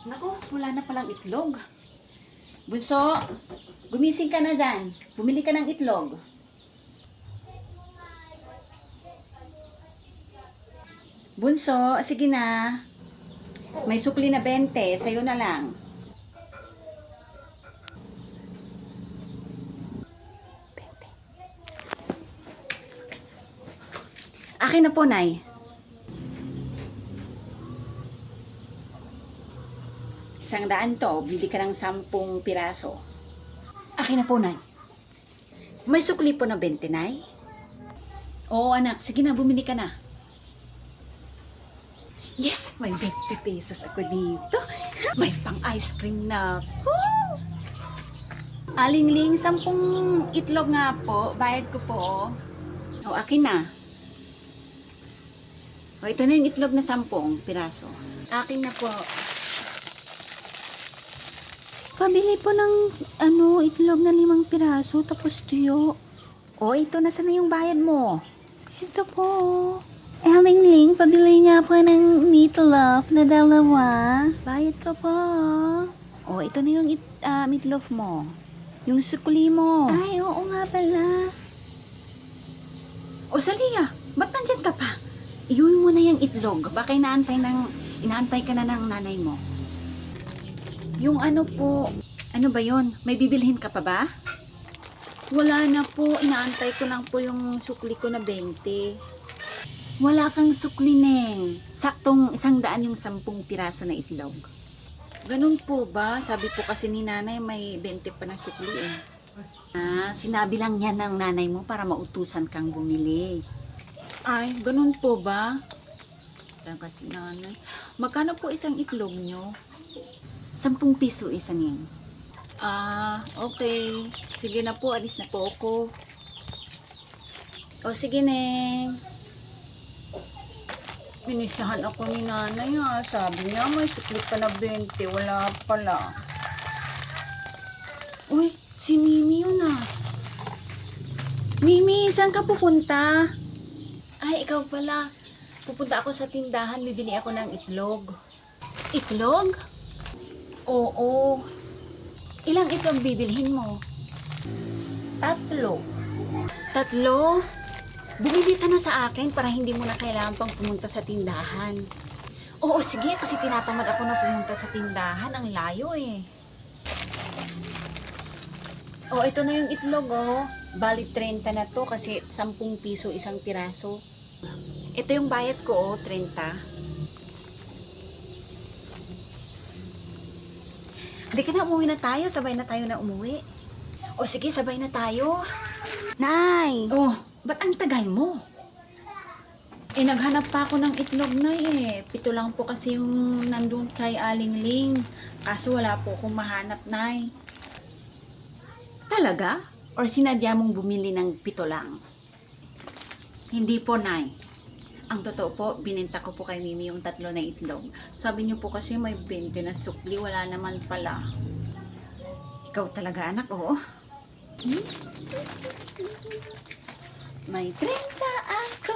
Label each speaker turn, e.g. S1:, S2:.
S1: Naku, wala na palang itlog. Bunso, gumising ka na dyan. Bumili ka ng itlog. Bunso, sige na. May sukli na 20, sa'yo na lang. Akin na po, Nay. ₱100 to, bili ka ng 10 piraso. Akin na po, Nay. May sukli po na 20, Nay? Oo, anak. Sige na, bumili ka na. Yes, may 20 pesos ako dito. May pang ice cream na ako. Alingling, 10 itlog nga po. Bayad ko po. O, akin na. O, ito na yung itlog na 10 piraso. Akin na po. Pabili po ng itlog na 5 piraso tapos tuyo. O, ito na sana yung bayad mo. Ito po. Alingling, pabili nga po ng meatloaf na 2. Bayad ko po. O, ito na yung meatloaf mo. Yung sukli mo. Ay, oo nga pala. O, Salia, ba't nandyan ka pa? Iyon mo na yung itlog. Baka inaantay ka na ng nanay mo. Yung po, ano ba yon? May bibilhin ka pa ba? Wala na po, inaantay ko lang po yung sukli ko na 20. Wala kang sukli, Neng. Saktong 100 yung 10 piraso na itlog. Ganun po ba? Sabi po kasi ni nanay may 20 pa na sukli eh. Sinabi lang yan ng nanay mo para mautusan kang bumili. Ay, ganun po ba? Kasi nanay. Magkano po isang itlog nyo? 10 piso isa, Neng. Okay. Sige na po, alis na po ako. O sige, Neng. Inisahan ako ni nanay Sabi niya may sukli pa na 20. Wala pala. Uy, si Mimi yun Mimi, saan ka pupunta? Ay, ikaw pala. Pupunta ako sa tindahan, bibili ako ng itlog. Itlog? Oo. Ilang itlog bibilhin mo? 3. 3? Bumili ka na sa akin para hindi mo na kailangan pang pumunta sa tindahan. Oo, sige, kasi tinatamad ako na pumunta sa tindahan. Ang layo eh. Oh, ito na yung itlog Bali 30 na to kasi 10 piso isang piraso. Ito yung bayad ko 30. Halika na, umuwi na tayo. Sabay na tayo na umuwi. O sige, sabay na tayo. Nay! Oh, ba't ang tagal mo? Naghanap pa ako ng itlog, Nay 7 lang po kasi yung nandun kay Alingling. Kaso wala po akong mahanap, Nay. Talaga? Or sinadya mong bumili ng 7 lang? Hindi po, Nay. Ang totoo po, bininta ko po kay Mimi yung 3 na itlog. Sabi niyo po kasi may 20 na sukli, wala naman pala. Ikaw talaga, anak, May 30 ako.